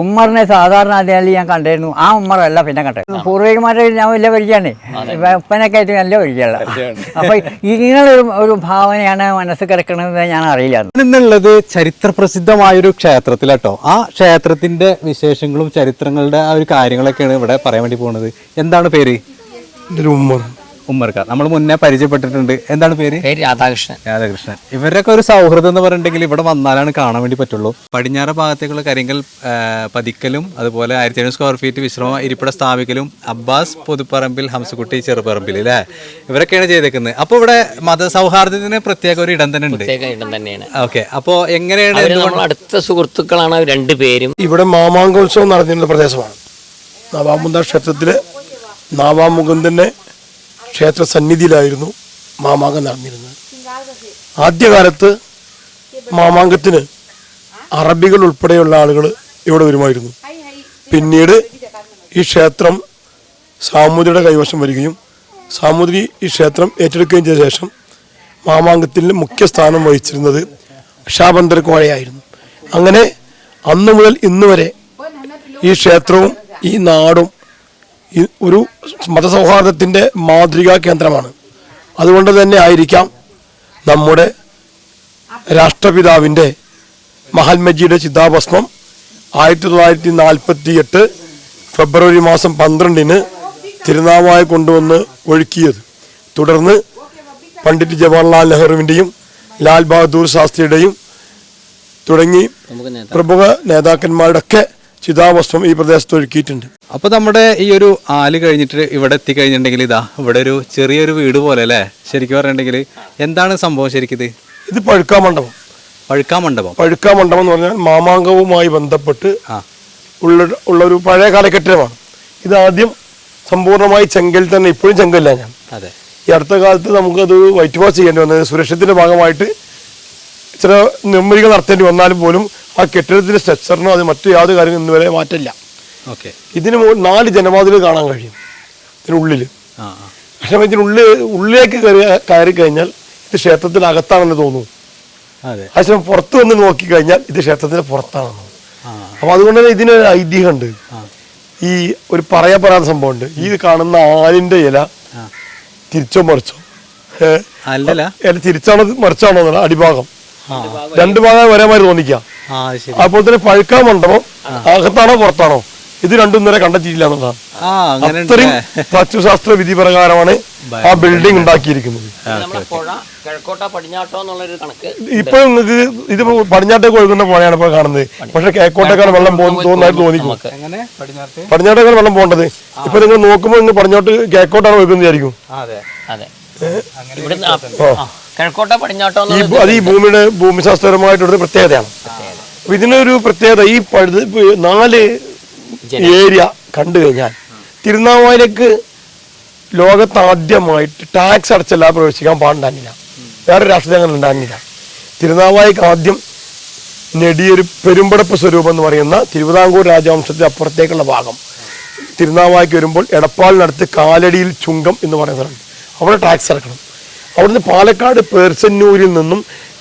ഉമ്മറിനെ സാധാരണ അതിൽ ഞാൻ കണ്ടിരുന്നു. ആ ഉമ്മറല്ല പിന്നെ കണ്ടത്. പൂർവികമായിട്ട് ഞാൻ വലിയ പരിചയമാണ്. ഉപ്പനൊക്കെ ആയിട്ട് നല്ല പരിചയമുള്ള. അപ്പൊ ഇങ്ങനൊരു ഒരു ഭാവനയാണ് മനസ്സിൽ കിടക്കുന്നത് ഞാൻ അറിയില്ല. എന്നുള്ളത് ചരിത്ര പ്രസിദ്ധമായൊരു ക്ഷേത്രത്തിലാട്ടോ. ആ ക്ഷേത്രത്തിന്റെ വിശേഷങ്ങളും ചരിത്രങ്ങളുടെ ആ ഒരു കാര്യങ്ങളൊക്കെയാണ് ഇവിടെ പറയാൻ വേണ്ടി പോകുന്നത്. എന്താണ് പേര്? ഉമ്മർക്കാർ. നമ്മൾ മുന്നേ പരിചയപ്പെട്ടിട്ടുണ്ട്. എന്താണ് പേര്? രാധാകൃഷ്ണൻ. ഇവരൊക്കെ ഒരു സൗഹൃദം എന്ന് പറഞ്ഞിട്ടുണ്ടെങ്കിൽ ഇവിടെ വന്നാലാണ് കാണാൻ വേണ്ടി പറ്റുള്ളൂ. പടിഞ്ഞാറ് ഭാഗത്തേക്കുള്ള കരിങ്കൽ പതിക്കലും അതുപോലെ 1700 സ്ക്വയർ ഫീറ്റ് വിശ്രമ ഇരിപ്പിട സ്ഥാപിക്കലും അബ്ബാസ് പുതുപ്പറമ്പിൽ, ഹംസക്കുട്ടി ചെറുപറമ്പിൽ അല്ലേ, ഇവരൊക്കെയാണ് ചെയ്തേക്കുന്നത്. അപ്പൊ ഇവിടെ മതസൗഹാർദ്ദത്തിന് പ്രത്യേക ഒരു ഇടം തന്നെ ഉണ്ട്. ഓക്കെ, അപ്പോ എങ്ങനെയാണ്? അടുത്ത സുഹൃത്തുക്കളാണ് രണ്ടുപേരും. ഇവിടെ മാമാങ്കോത്സവം നടന്നിരുന്ന പ്രദേശമാണ്. നവാമുകുന്ദ ക്ഷേത്രത്തിലെ നാവാമുകുന്ദന്റെ ക്ഷേത്ര സന്നിധിയിലായിരുന്നു മാമാങ്കം നടന്നിരുന്നത്. ആദ്യകാലത്ത് മാമാങ്കത്തിന് അറബികൾ ഉൾപ്പെടെയുള്ള ആളുകൾ ഇവിടെ വരുമായിരുന്നു. പിന്നീട് ഈ ക്ഷേത്രം സാമൂതിരിയുടെ കൈവശം വരികയും സാമൂതിരി ഈ ക്ഷേത്രം ഏറ്റെടുക്കുകയും ചെയ്ത ശേഷം മാമാങ്കത്തിൽ മുഖ്യ സ്ഥാനം വഹിച്ചിരുന്നത് ഷാബന്തർ കോഴയായിരുന്നു. അങ്ങനെ അന്നു മുതൽ ഇന്ന് വരെ ഈ ക്ഷേത്രവും ഈ നാടും ഒരു മതസൗഹാർദ്ദത്തിൻ്റെ മാതൃകാ കേന്ദ്രമാണ്. അതുകൊണ്ട് തന്നെ ആയിരിക്കാം നമ്മുടെ രാഷ്ട്രപിതാവിൻ്റെ മഹാത്മജിയുടെ ചിതാഭസ്മം 1948 ഫെബ്രുവരി മാസം 12-ന് തിരുനാവായ കൊണ്ടുവന്ന് ഒഴുക്കിയത്. തുടർന്ന് പണ്ഡിറ്റ് ജവഹർലാൽ നെഹ്റുവിൻ്റെയും ലാൽ ബഹാദൂർ ശാസ്ത്രിയുടെയും തുടങ്ങി പ്രമുഖ നേതാക്കന്മാരുടെ ഒക്കെ ചിതാഭസ്മം ഈ പ്രദേശത്ത് ഒഴുക്കിയിട്ടുണ്ട്. അപ്പൊ നമ്മുടെ ഈ ഒരു ആല് കഴിഞ്ഞിട്ട് ഇവിടെ എത്തിക്കഴിഞ്ഞിട്ടുണ്ടെങ്കിൽ ഇതാ ഇവിടെ ഒരു ചെറിയൊരു വീട് പോലെ അല്ലേ ശരിക്കും പറഞ്ഞിട്ടുണ്ടെങ്കിൽ? എന്താണ് സംഭവം ശരിക്കും? ഇത് പഴുക്കാമണ്ഡപം. പഴുക്കാമണ്ഡപം എന്ന് പറഞ്ഞാൽ മാമാങ്കവുമായി ബന്ധപ്പെട്ട് ഉള്ള ഒരു പഴയ കാല കെട്ടിടമാണ്. ഇത് ആദ്യം സമ്പൂർണ്ണമായി ചെങ്കൽ തന്നെ, ഇപ്പോഴും ചെങ്കല്ല. ഞാൻ ഈ അടുത്ത കാലത്ത് നമുക്കത് വൈറ്റ് വാഷ് ചെയ്യേണ്ടി വന്നത് സുരക്ഷത്തിന്റെ ഭാഗമായിട്ട് ചില നിർമ്മിതികൾ നടത്തേണ്ടി വന്നാലും പോലും ആ കെട്ടിടത്തിന്റെ സ്ട്രക്ചറിനോ അത് മറ്റു യാതൊരു കാര്യങ്ങളും ഇന്നുവരെ മാറ്റില്ല. ഇതിന് 4 ജനവാതിലുകൾ കാണാൻ കഴിയും ഇതിനുള്ളിൽ. പക്ഷെ ഉള്ളിലേക്ക് കയറി കഴിഞ്ഞാൽ ഇത് ക്ഷേത്രത്തിനകത്താണെന്ന് തോന്നുന്നു. പക്ഷെ പുറത്ത് വന്ന് നോക്കിക്കഴിഞ്ഞാൽ ഇത് ക്ഷേത്രത്തിന് പുറത്താണെന്ന്. അപ്പൊ അതുകൊണ്ട് തന്നെ ഇതിനൊരു ഐതിഹ്യമുണ്ട്. ഈ ഒരു പറയാത്ത സംഭവമുണ്ട്. ഈ കാണുന്ന ആലിന്റെ ഇല തിരിച്ചോ മറിച്ചോ, തിരിച്ചാണോ മറിച്ചാണോ എന്നുള്ള അടിഭാഗം രണ്ടു ഭാഗം ഒരേ മാതിരി തോന്നിക്കാം. അപ്പോൾ തന്നെ പഴുക്കാൻ മണ്ഡപം അകത്താണോ പുറത്താണോ ഇത് രണ്ടും നേരെ കണ്ടെത്തിയില്ല എന്നുള്ളതാണ്. അത്രയും തച്ചുശാസ്ത്ര വിധി പ്രകാരമാണ് ആ ബിൽഡിംഗ് ഉണ്ടാക്കിയിരിക്കുന്നത്. ഇപ്പൊ നിങ്ങൾക്ക് ഇത് പടിഞ്ഞാട്ടേക്ക് ഒഴുകുന്ന പുഴയാണ് ഇപ്പോൾ കാണുന്നത്. പക്ഷെ കിഴക്കോട്ടേക്കാണ് വെള്ളം തോന്നായിട്ട് തോന്നിക്കും. പടിഞ്ഞാട്ടേക്കാണ് വെള്ളം പോകേണ്ടത്. ഇപ്പൊ നിങ്ങൾ നോക്കുമ്പോൾ നിങ്ങൾ പടിഞ്ഞാട്ട് കിഴക്കോട്ടാണ് ഒഴുകുന്നത് വിചാരിക്കും. അത് ഈ ഭൂമിയുടെ ഭൂമിശാസ്ത്രപരമായിട്ടുള്ള പ്രത്യേകതയാണ്. ഇതിനൊരു പ്രത്യേകത, ഈ 4 ഏരിയ കണ്ടു കഴിഞ്ഞാൽ തിരുനാവായിലേക്ക് ലോകത്താദ്യമായിട്ട് ടാക്സ് അടച്ചല്ല പ്രവേശിക്കാൻ പാടുണ്ടായിരുന്നില്ല. വേറെ രാഷ്ട്രീയം അങ്ങനെ ഉണ്ടായിരുന്നില്ല. തിരുനാവായിക്ക് ആദ്യം നെടിയൊരു പെരുമ്പടപ്പ് സ്വരൂപം എന്ന് പറയുന്ന തിരുവിതാംകൂർ രാജവംശത്തിന്റെ അപ്പുറത്തേക്കുള്ള ഭാഗം തിരുനാവായിക്ക് വരുമ്പോൾ എടപ്പാളിനടുത്ത് കാലടിയിൽ ചുങ്കം എന്ന് പറയുന്ന സ്ഥലം, അവിടെ ടാക്സ് അടക്കണം. അവിടുന്ന് പാലക്കാട് പേർച്ചന്നൂരിൽ നിന്നും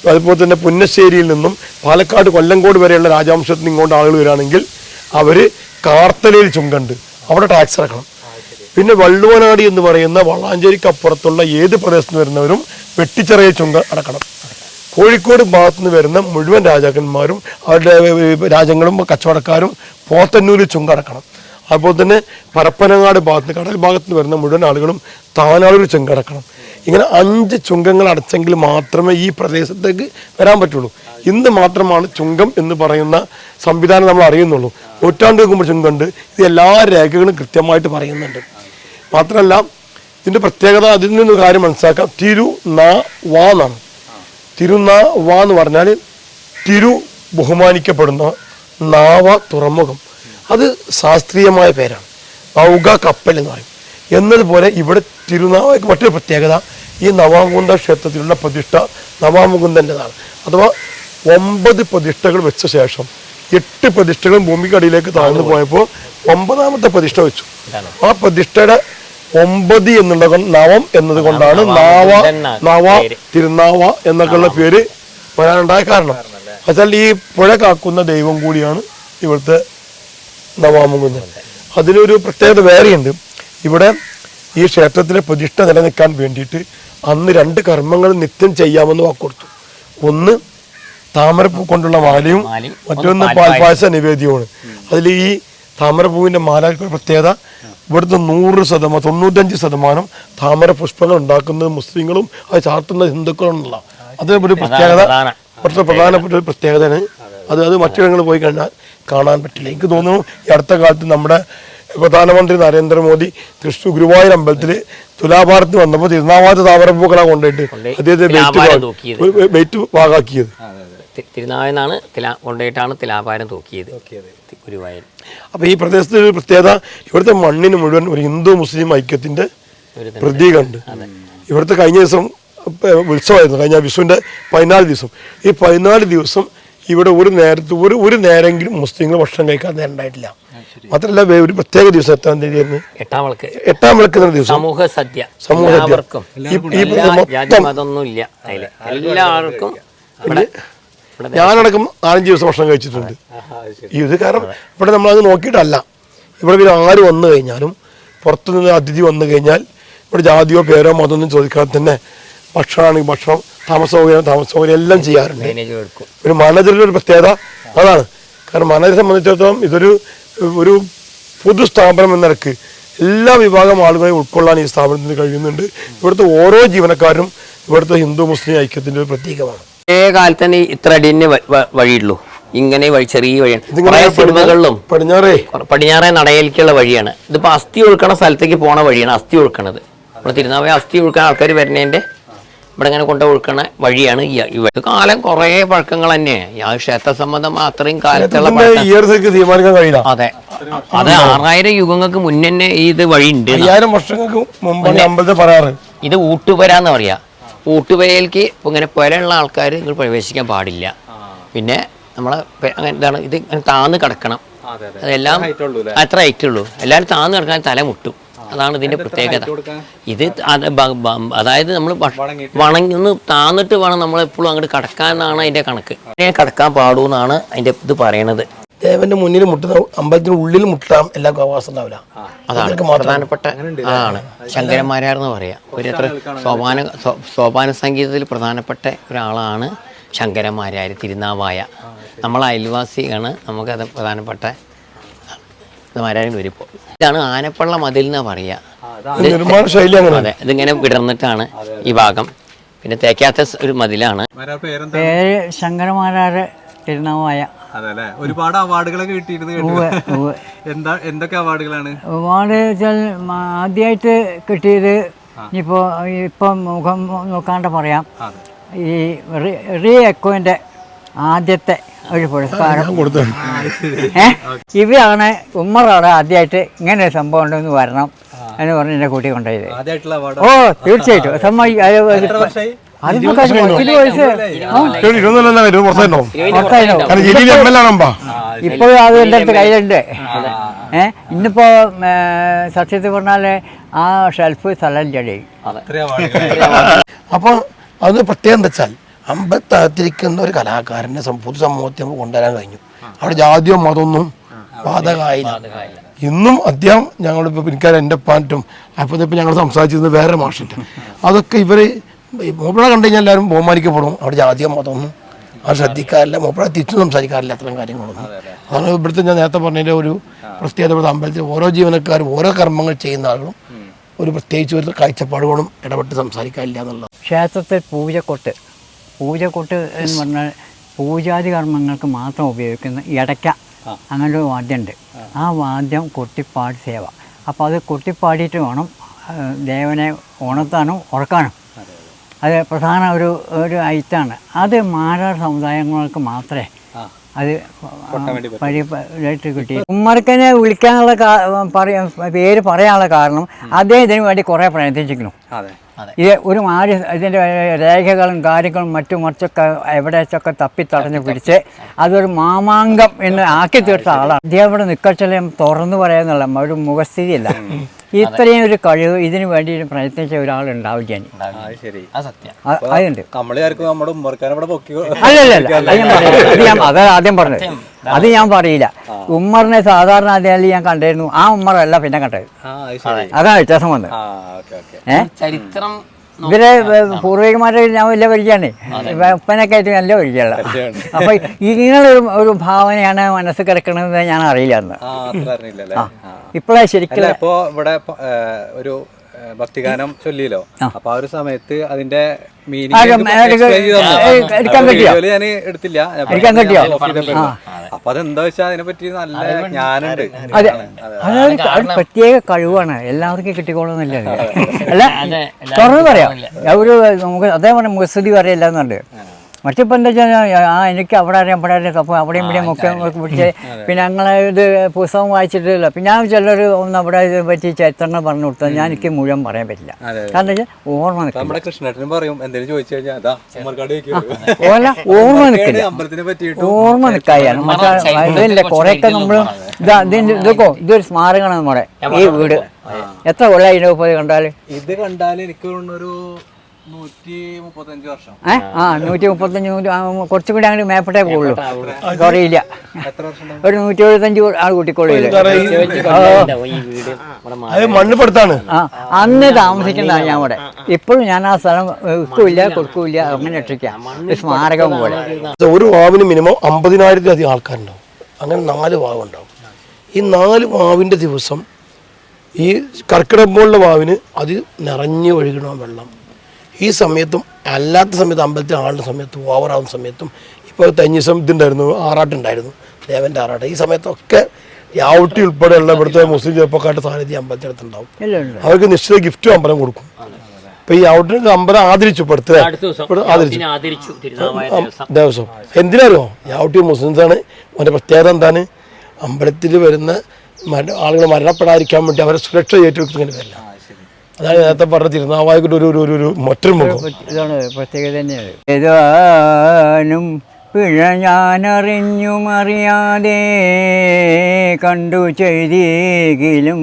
അതുപോലെ തന്നെ പുന്നശ്ശേരിയിൽ നിന്നും പാലക്കാട് കൊല്ലങ്കോട് വരെയുള്ള രാജവംശത്തിൽ നിന്ന് ഇങ്ങോട്ട് ആളുകൾ വരികയാണെങ്കിൽ അവർ കാർത്തലയിൽ ചുങ്കണ്ട്, അവിടെ ടാക്സ് അടക്കണം. പിന്നെ വള്ളുവനാടി എന്ന് പറയുന്ന വളാഞ്ചേരിക്ക് അപ്പുറത്തുള്ള ഏത് പ്രദേശത്ത് നിന്ന് വരുന്നവരും വെട്ടിച്ചിറയിൽ ചുങ്ക അടക്കണം. കോഴിക്കോട് ഭാഗത്തു നിന്ന് വരുന്ന മുഴുവൻ രാജാക്കന്മാരും അവരുടെ രാജ്യങ്ങളും കച്ചവടക്കാരും പോത്തന്നൂരിൽ ചുങ്ക അടക്കണം. അതുപോലെ തന്നെ പരപ്പനങ്ങാട് ഭാഗത്ത് കടൽ ഭാഗത്ത് നിന്ന് വരുന്ന മുഴുവൻ ആളുകളും താനാളൂർ ചുങ്ക അടക്കണം. ഇങ്ങനെ 5 ചുങ്കങ്ങൾ അടച്ചെങ്കിൽ മാത്രമേ ഈ പ്രദേശത്തേക്ക് വരാൻ പറ്റുള്ളൂ. ഇന്ന് മാത്രമാണ് ചുങ്കം എന്ന് പറയുന്ന സംവിധാനം നമ്മൾ അറിയുന്നുള്ളൂ. നൂറ്റാണ്ട് വെക്കുമ്പോൾ ചുങ്കമുണ്ട്. ഇത് എല്ലാ രേഖകളും കൃത്യമായിട്ട് പറയുന്നുണ്ട്. മാത്രമല്ല ഇതിൻ്റെ പ്രത്യേകത, അതിൽ നിന്ന് കാര്യം മനസ്സിലാക്കാം. തിരുനാവാ എന്നാണ്. തിരുനാവാ എന്ന് പറഞ്ഞാൽ തിരു ബഹുമാനിക്കപ്പെടുന്ന, നാവ തുറമുഖം, അത് ശാസ്ത്രീയമായ പേരാണ്. നൗക കപ്പൽ എന്ന് പറയും. എന്നതുപോലെ ഇവിടെ തിരുനാവായ്ക്ക് മറ്റൊരു പ്രത്യേകത, ഈ നവാമുകുന്ദ ക്ഷേത്രത്തിലുള്ള പ്രതിഷ്ഠ നവാമുകുന്ദൻ്റെതാണ്. അഥവാ 9 പ്രതിഷ്ഠകൾ വെച്ച ശേഷം 8 പ്രതിഷ്ഠകളും ഭൂമിക്കടിയിലേക്ക് താഴ്ന്നു പോയപ്പോൾ 9ാമത്തെ പ്രതിഷ്ഠ വെച്ചു. ആ പ്രതിഷ്ഠയുടെ 9 എന്നുള്ള നവം എന്നത് കൊണ്ടാണ് നവ തിരുനാവ എന്നൊക്കെയുള്ള പേര് വരാനുണ്ടായ കാരണം. എന്നാൽ ഈ പുഴ കാക്കുന്ന ദൈവം കൂടിയാണ് ഇവിടുത്തെ നവാമുകുന്ദൻ. അതിലൊരു പ്രത്യേകത വേറെയുണ്ട്. ഇവിടെ ഈ ക്ഷേത്രത്തിലെ പ്രതിഷ്ഠ നിലനിൽക്കാൻ വേണ്ടിയിട്ട് അന്ന് 2 കർമ്മങ്ങൾ നിത്യം ചെയ്യാമെന്ന് വാക്കൊടുത്തു. ഒന്ന് താമരപ്പൂ കൊണ്ടുള്ള മാലയും മറ്റൊന്ന് പാൽപായസ നിവേദ്യവുമാണ്. അതിൽ ഈ താമരപ്പൂവിൻ്റെ മാലയ്ക്ക് പ്രത്യേകത ഇവിടുത്തെ 95% താമര പുഷ്പങ്ങൾ ഉണ്ടാക്കുന്നത് മുസ്ലിങ്ങളും അത് ചാർത്തുന്ന ഹിന്ദുക്കളുമുള്ള അത് ഒരു പ്രത്യേകത, കുറച്ച് പ്രധാനപ്പെട്ട ഒരു പ്രത്യേകതയാണ്. അത് മറ്റിടങ്ങളിൽ പോയി കഴിഞ്ഞാൽ കാണാൻ പറ്റില്ല. എനിക്ക് തോന്നുന്നു ഈ അടുത്ത കാലത്ത് നമ്മുടെ പ്രധാനമന്ത്രി നരേന്ദ്രമോദി തൃശ്ശൂർ ഗുരുവായൂർ അമ്പലത്തിൽ തുലാഭാരത്തിന് വന്നപ്പോൾ തിരുനാവായ താമരപ്പൂക്കളാണ് കൊണ്ടുപോയിട്ട് അദ്ദേഹത്തെ വെയിറ്റ് പാകാക്കിയത്. തിരുനാവായെന്നാണ് കൊണ്ടുപോയിട്ടാണ് തുലാഭാരം തൂക്കിയത് ഗുരുവായൂർ. അപ്പോൾ ഈ പ്രദേശത്തെ ഒരു പ്രത്യേകത, ഇവിടുത്തെ മണ്ണിന് മുഴുവൻ ഒരു ഹിന്ദു മുസ്ലിം ഐക്യത്തിന്റെ പ്രതീകമുണ്ട്. ഇവിടുത്തെ കഴിഞ്ഞ ദിവസം ഉത്സവമായിരുന്നു, കഴിഞ്ഞ വിഷുവിന്റെ 14 ദിവസം. ഈ 14 ദിവസം ഇവിടെ ഒരു നേരെങ്കിലും മുസ്ലിങ്ങൾ ഭക്ഷണം കഴിക്കാൻ നേരം ഉണ്ടായിട്ടില്ല. മാത്രമല്ല ഒരു പ്രത്യേക ദിവസം 8-ാം തീയതി ആയിരുന്നു, 8-ാം വിളക്ക് ദിവസം സമൂഹ സദ്യ. എല്ലാവർക്കും ഞാനടക്കം 4-5 ദിവസം ഭക്ഷണം കഴിച്ചിട്ടുണ്ട്. ഇത് കാരണം ഇവിടെ നമ്മളത് നോക്കിയിട്ടല്ല. ഇവിടെ പിന്നെ ആര് വന്നു കഴിഞ്ഞാലും, പുറത്തുനിന്ന് അതിഥി വന്നു കഴിഞ്ഞാൽ ഇവിടെ ജാതിയോ പേരോ മതമൊന്നും ചോദിക്കാതെ തന്നെ ഭക്ഷണമാണെങ്കിൽ ഭക്ഷണം, താമസ സൗകര്യം എല്ലാം ചെയ്യാറുണ്ട്. ഒരു മാനേജറുടെ ഒരു പ്രത്യേകത അതാണ്. കാരണം മാനേജറെ സംബന്ധിച്ചിടത്തോളം ഇതൊരു പൊതു സ്ഥാപനം എന്ന നിലക്ക് എല്ലാ വിഭാഗം ആളുകളെയും ഉൾക്കൊള്ളാൻ ഈ സ്ഥാപനത്തിന് കഴിയുന്നുണ്ട്. ഇവിടുത്തെ ഓരോ ജീവനക്കാരും ഇവിടുത്തെ ഹിന്ദു മുസ്ലിം ഐക്യത്തിന്റെ ഒരു പ്രതീകമാണ്. കാലത്ത് തന്നെ ഇത്ര അടിയന്നെ വഴിയുള്ളൂ. ഇങ്ങനെ ചെറിയ വഴിയാണ്. സിനിമകളിലും പടിഞ്ഞാറേ നടയിലേക്കുള്ള വഴിയാണ്. ഇതിപ്പോ അസ്ഥി ഒഴുക്കണ സ്ഥലത്തേക്ക് പോണ വഴിയാണ് അസ്ഥി ഒഴുക്കണത്. ഇവിടെ തിരുനാവായ അസ്ഥി ഒഴുക്കാൻ ആൾക്കാർ വരുന്നതിന്റെ ഇവിടെ ഇങ്ങനെ കൊണ്ട് ഒഴുക്കണ വഴിയാണ് ഈ കാലം കുറേ പഴക്കങ്ങൾ തന്നെ. ആ ക്ഷേത്ര സംബന്ധം അത്രയും കാലത്തുള്ള അതെ, അത് 6000 യുഗങ്ങൾക്ക് മുന്നേ ഇത് വഴി ഉണ്ട്. 5000 വർഷങ്ങൾക്ക് മുമ്പ് പറയാറ് ഇത് ഊട്ടുപരാന്ന് പറയാ. ഊട്ടുപരയിലേക്ക് ഇങ്ങനെ പുരയുള്ള ആൾക്കാർ നിങ്ങൾ പ്രവേശിക്കാൻ പാടില്ല. പിന്നെ നമ്മളെ അങ്ങനെ ഇതാണ്, ഇത് ഇങ്ങനെ താന്ന് കിടക്കണം. അതെല്ലാം അത്ര ഹൈറ്റ് ഉള്ളൂ. എല്ലാവരും താന്ന് കിടക്കാൻ തല മുട്ടും. അതാണ് ഇതിന്റെ പ്രത്യേകത. ഇത് അതായത് നമ്മൾ വണങ്ങി താന്നിട്ട് വേണം നമ്മളെപ്പോഴും അങ്ങോട്ട് കടക്കാന്നാണ് അതിന്റെ കണക്ക്. അങ്ങനെ കടക്കാൻ പാടൂന്നാണ് അതിന്റെ ഇത് പറയണത്. ദേവന്റെ മുന്നിൽ മുട്ടുന്ന അമ്പലത്തിന് ഉള്ളിൽ മുട്ടാം, എല്ലാ അവകാശം ഉണ്ടാവില്ല. അതാണ് പ്രധാനപ്പെട്ട ആളാണ് ശങ്കരന്മാരാർന്ന് പറയാ. ഒരു അത്ര സോപാന സംഗീതത്തിൽ പ്രധാനപ്പെട്ട ഒരാളാണ് ശങ്കരന്മാരാർ തിരുനാവായ. നമ്മളെ അയൽവാസിയാണ്. നമുക്കത് പ്രധാനപ്പെട്ട മാരാരും വരിപ്പോ. ഇതാണ് ആനപ്പള്ള മതിൽ എന്നാ പറയാ. അതെ, ഇതിങ്ങനെ വിടർന്നിട്ടാണ് ഈ ഭാഗം. പിന്നെ തേക്കാത്ത ഒരു മതിലാണ്. പേര് ശങ്കരമാരാര് തിരുനാവായ. ഒരുപാട് അവാർഡുകളൊക്കെ കിട്ടിയിരുന്നു. എന്തൊക്കെ അവാർഡുകളാണ്? അവാർഡ് വെച്ചാൽ ആദ്യമായിട്ട് കിട്ടിയത് ഇപ്പം മുഖം നോക്കാണ്ട് പറയാം, ഈ റീ എക്കോന്റെ ആദ്യത്തെ ഒരു പുരസ്കാരം. ഇവയാണ് ഉമ്മറാണ് ആദ്യമായിട്ട് ഇങ്ങനെ ഒരു സംഭവം ഉണ്ടെന്ന് വരണം എന്ന് പറഞ്ഞ് എന്നെ കൂട്ടി കൊണ്ടുപോയത്. ഓ തീർച്ചയായിട്ടും ഇപ്പോഴും അത് എൻ്റെ അടുത്ത് കയ്യിലുണ്ട്. ഇന്നിപ്പോ സത്യത്തിൽ പറഞ്ഞാല് ആ ഷെൽഫ് സ്ഥലം ചെടി. അപ്പൊ അത് പ്രത്യേകം എന്താ വെച്ചാൽ അമ്പലത്തകത്തിരിക്കുന്ന ഒരു കലാകാരനെ പൊതുസമൂഹത്തിൽ നമുക്ക് കൊണ്ടുവരാൻ കഴിഞ്ഞു. അവിടെ ജാതിയോ മതമൊന്നും ബാധകമായില്ല. ഇന്നും അദ്ദേഹം ഞങ്ങളിപ്പോൾ എനിക്കാർ എൻ്റെ പാറ്റും അപ്പോഴത്തെ ഞങ്ങൾ സംസാരിച്ചിരുന്നത് വേറെ മാഷിട്ട്. അതൊക്കെ ഇവർ മൂപ്പള കണ്ടു കഴിഞ്ഞാൽ എല്ലാവരും ബഹുമാനിക്കപ്പെടും. അവിടെ ജാതിയോ മതമൊന്നും അത് ശ്രദ്ധിക്കാറില്ല. മൂപ്പള തിരിച്ചു സംസാരിക്കാറില്ല അത്തരം കാര്യങ്ങളൊന്നും. അതാണ് ഇവിടുത്തെ ഞാൻ നേരത്തെ പറഞ്ഞതിൻ്റെ ഒരു പ്രത്യേകത. ഇവിടുത്തെ അമ്പലത്തിൽ ഓരോ ജീവനക്കാരും ഓരോ കർമ്മങ്ങൾ ചെയ്യുന്ന ആളുകളും ഒരു പ്രത്യേകിച്ച് ഒരു കാഴ്ചപ്പാടുകളും ഇടപെട്ട് സംസാരിക്കാനില്ല എന്നുള്ളത്. ക്ഷേത്രത്തിൽ പൂജക്കൊട്ട് എന്ന് പറഞ്ഞാൽ പൂജാതി കർമ്മങ്ങൾക്ക് മാത്രം ഉപയോഗിക്കുന്ന ഇടയ്ക്ക അങ്ങനൊരു വാദ്യമുണ്ട്. ആ വാദ്യം കൊട്ടിപ്പാടി സേവ. അപ്പോൾ അത് കൊട്ടിപ്പാടിയിട്ട് വേണം ദേവനെ ഉണർത്താനും ഉറക്കാനും. അത് പ്രധാന ഒരു ഐറ്റാണ്. അത് മാരാർ സമുദായങ്ങൾക്ക് മാത്രമേ അത് പരിപാടിയായിട്ട് കിട്ടി. ഉമ്മർക്കനെ വിളിക്കാനുള്ള പേര് പറയാനുള്ള കാരണം അദ്ദേഹം ഇതിനു വേണ്ടി കുറേ പ്രയത്നിച്ചിരിക്കുന്നു. ഇത് ഒരു മാറി ഇതിൻ്റെ രേഖകളും കാര്യങ്ങളും മറിച്ചൊക്കെ എവിടെയൊക്കെ തപ്പിത്തടഞ്ഞ് പിടിച്ച് അതൊരു മാമാങ്കം എന്ന് ആക്കി തീർത്ത ആളാണ്. അദ്ദേഹം ഇവിടെ നിക്കച്ചലം തുറന്നു പറയാന്നുള്ള ഒരു മുഖസ്ഥിതിയല്ല. ഇത്രയും ഒരു കഴിവ് ഇതിനു വേണ്ടി പ്രയത്നിച്ച ഒരാളുണ്ടാവില്ല. അതുണ്ട്. അല്ലല്ല അത് ആദ്യം പറഞ്ഞത് അത് ഞാൻ പറയില്ല. ഉമ്മറിനെ സാധാരണ അതിൽ ഞാൻ കണ്ടിരുന്നു, ആ ഉമ്മറല്ല പിന്നെ കണ്ടത്. അതാണ് വ്യത്യാസം വന്നത്. ചരിത്രം ഇവരെ പൂർവികന്മാരെ ഞാൻ വലിയ പരിചയമാണ്, ഉപ്പനൊക്കെ ആയിട്ട് നല്ല പരിചയമുള്ള. അപ്പൊ ഇങ്ങനൊരു ഭാവനയാണ് മനസ്സിൽ കിടക്കണമെന്ന് ഞാൻ അറിയില്ല അന്ന്. ഇപ്പോഴേ ശരിക്കും ഇപ്പോ ഇവിടെ ഒരു ഭക്തിഗാനം ചൊല്ലിയല്ലോ, അപ്പൊ ആ ഒരു സമയത്ത് അതിന്റെ എടുക്കാൻ പറ്റിയോ? ഞാൻ എടുത്തില്ല. എടുക്കാൻ പറ്റിയോ? അപ്പൊ അതെന്താ വെച്ചാൽ അതിനെ പറ്റി നല്ല ജ്ഞാനുണ്ട്. അതെ, അതൊരു പ്രത്യേക കഴിവാണ്, എല്ലാവർക്കും കിട്ടിക്കോളുന്നില്ല. അല്ല തുറന്ന് പറയാം, ഒരു നമുക്ക് അതേപോലെ മുസ്തി പറയല്ലെന്നുണ്ട്. മറ്റിപ്പോൾ എന്താ വെച്ചാൽ എനിക്ക് അവിടെ അറിയാം ഇവിടെ അറിയാം, അപ്പോൾ അവിടെയും ഇവിടെയും ഒക്കെ പിടിച്ച് പിന്നെ ഞങ്ങളെ ഇത് പുസ്തകം വായിച്ചിട്ടില്ല. പിന്നെ ഞാൻ ചിലർ ഒന്ന് അവിടെ ഇത് പറ്റി ചരിത്രങ്ങൾ പറഞ്ഞു കൊടുത്താൽ ഞാൻ എനിക്ക് മുഴുവൻ പറയാൻ പറ്റില്ല. കാരണം വെച്ചാൽ ഓർമ്മ നിൽക്കില്ല, ഓർമ്മ നിൽക്കില്ല, ഓർമ്മ നിൽക്കായാണ്. മറ്റേ ഇതില്ല കുറേയൊക്കെ നമ്മൾ ഇതൊരു സ്മാരകമാണ് നമ്മുടെ ഈ വീട്. എത്ര കൊല്ലം ഇതിനെ പോയി കണ്ടാൽ? ഇത് കണ്ടാൽ എനിക്ക് ഒരു 135 വർഷം. 135 കുറച്ചും കൂടി അങ്ങനെ മേപ്പെട്ടേ പോകുള്ളൂ, കുറയില്ല. ഒരു 175 ആൾ കൂട്ടിക്കൊള്ളില്ല. മണ്ണുപടുത്താണ് അന്ന് താമസിക്കുന്നതാണ് ഞാൻ അവിടെ. ഇപ്പോഴും ഞാൻ ആ സ്ഥലം വിൽക്കില്ല കൊടുക്കില്ല, അങ്ങനെ ഇട്ടിരിക്കാം, സ്മാരകം പോലെ. ഒരു വാവിന് മിനിമം 50,000-ലധികം ആൾക്കാരുണ്ടാവും. അങ്ങനെ 4 വാവുണ്ടാവും. ഈ 4 വാവിൻ്റെ ദിവസം ഈ കർക്കിടകം പോലുള്ള വാവിന് അത് നിറഞ്ഞു ഒഴുകണം വെള്ളം. ഈ സമയത്തും അല്ലാത്ത സമയത്ത് അമ്പലത്തിൽ ആളുടെ സമയത്തും ഓവറാവുന്ന സമയത്തും ഇപ്പോൾ കഴിഞ്ഞ ദിവസം ഇതുണ്ടായിരുന്നു, ആറാട്ടുണ്ടായിരുന്നു, ദേവൻ്റെ ആറാട്ട്. ഈ സമയത്തൊക്കെ യാവട്ടി ഉൾപ്പെടെയുള്ള ഇവിടുത്തെ മുസ്ലിം ചെറുപ്പക്കാരുടെ സാന്നിധ്യം അമ്പലത്തിനടുത്തുണ്ടാവും. അവർക്ക് നിശ്ചിത ഗിഫ്റ്റും അമ്പലം കൊടുക്കും. ഇപ്പൊ ഈ യാവട്ടിന് അമ്പലം ആദരിച്ചു, ഇപ്പൊ ആദരിച്ചു ദേവസ്വം. എന്തിനാണോ യാവട്ടി മുസ്ലിംസാണ്, അവൻ്റെ പ്രത്യേകത എന്താണ്? അമ്പലത്തിൽ വരുന്ന ആളുകൾ മരണപ്പെടാതിരിക്കാൻ വേണ്ടി അവരെ സുരക്ഷ ഏറ്റെടുക്കുന്നതിന് വരില്ല. അതാണ് നേരത്തെ പറഞ്ഞ തിരുനാവായിക്കൊണ്ട് ഒരു മറ്റൊരു മുഖം. ഇതാണ് പ്രത്യേകത തന്നെയാണ്. ഏതാനും പിഴ ഞാനറിഞ്ഞും അറിയാതെ കണ്ടു ചെയ്തെങ്കിലും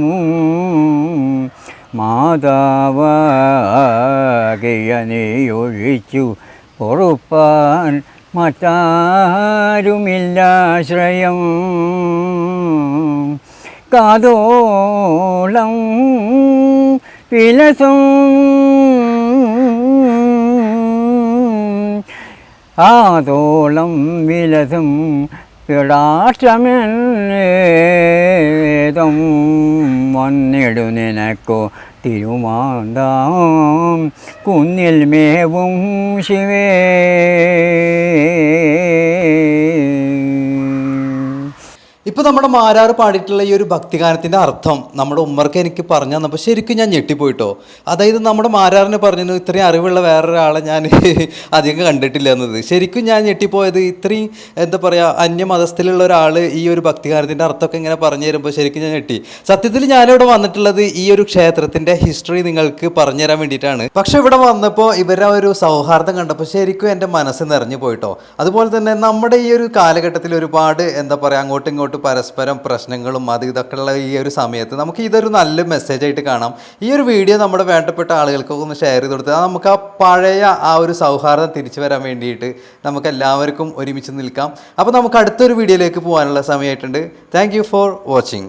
മാതാവാകിയ നീ ഒഴിച്ചു പൊറുപ്പാൻ മറ്റാരുമില്ലാശ്രയം. കാതോളം വിലസും ആതോളം വിലസും പിടാഷ്ടമെന്നേതും വന്നിടു നിനക്കോ തിരുമാന്താം കുന്നിൽ മേവും ശിവേ. ഇപ്പോൾ നമ്മുടെ മാരാർ പാടിയിട്ടുള്ള ഈ ഒരു ഭക്തിഗാനത്തിൻ്റെ അർത്ഥം നമ്മുടെ ഉമ്മർക്ക് എനിക്ക് പറഞ്ഞു തന്നപ്പോൾ ശരിക്കും ഞാൻ ഞെട്ടിപ്പോയിട്ടോ. അതായത് നമ്മുടെ മാരാറിന് പറഞ്ഞു ഇത്രയും അറിവുള്ള വേറൊരാളെ ഞാൻ അധികം കണ്ടിട്ടില്ല എന്നത്. ശരിക്കും ഞാൻ ഞെട്ടിപ്പോയത് ഇത്രയും എന്താ പറയുക അന്യമതസ്ഥയിലുള്ള ഒരാൾ ഈ ഒരു ഭക്തിഗാനത്തിൻ്റെ അർത്ഥമൊക്കെ ഇങ്ങനെ പറഞ്ഞു തരുമ്പോൾ ശരിക്കും ഞാൻ ഞെട്ടി. സത്യത്തിൽ ഞാനിവിടെ വന്നിട്ടുള്ളത് ഈ ഒരു ക്ഷേത്രത്തിൻ്റെ ഹിസ്റ്ററി നിങ്ങൾക്ക് പറഞ്ഞു തരാൻ വേണ്ടിയിട്ടാണ്. പക്ഷെ ഇവിടെ വന്നപ്പോൾ ഇവരുടെ ഒരു സൗഹാർദ്ദം കണ്ടപ്പോൾ ശരിക്കും എൻ്റെ മനസ്സ് നിറഞ്ഞു പോയിട്ടോ. അതുപോലെ തന്നെ നമ്മുടെ ഈ ഒരു കാലഘട്ടത്തിൽ ഒരുപാട് എന്താ പറയുക അങ്ങോട്ടും ഇങ്ങോട്ടും പരസ്പരം പ്രശ്നങ്ങളും അത് ഇതൊക്കെ ഉള്ള ഈ ഒരു സമയത്ത് നമുക്ക് ഇതൊരു നല്ല മെസ്സേജ് ആയിട്ട് കാണാം. ഈ ഒരു വീഡിയോ നമ്മുടെ വേണ്ടപ്പെട്ട ആളുകൾക്കൊക്കെ ഒന്ന് ഷെയർ ചെയ്ത് കൊടുത്താൽ നമുക്ക് ആ പഴയ ആ ഒരു സൗഹാർദ്ദം തിരിച്ചു വരാൻ വേണ്ടിയിട്ട് നമുക്ക് എല്ലാവർക്കും ഒരുമിച്ച് നിൽക്കാം. അപ്പോൾ നമുക്ക് അടുത്തൊരു വീഡിയോയിലേക്ക് പോകാനുള്ള സമയമായിട്ടുണ്ട്. Thank you for watching.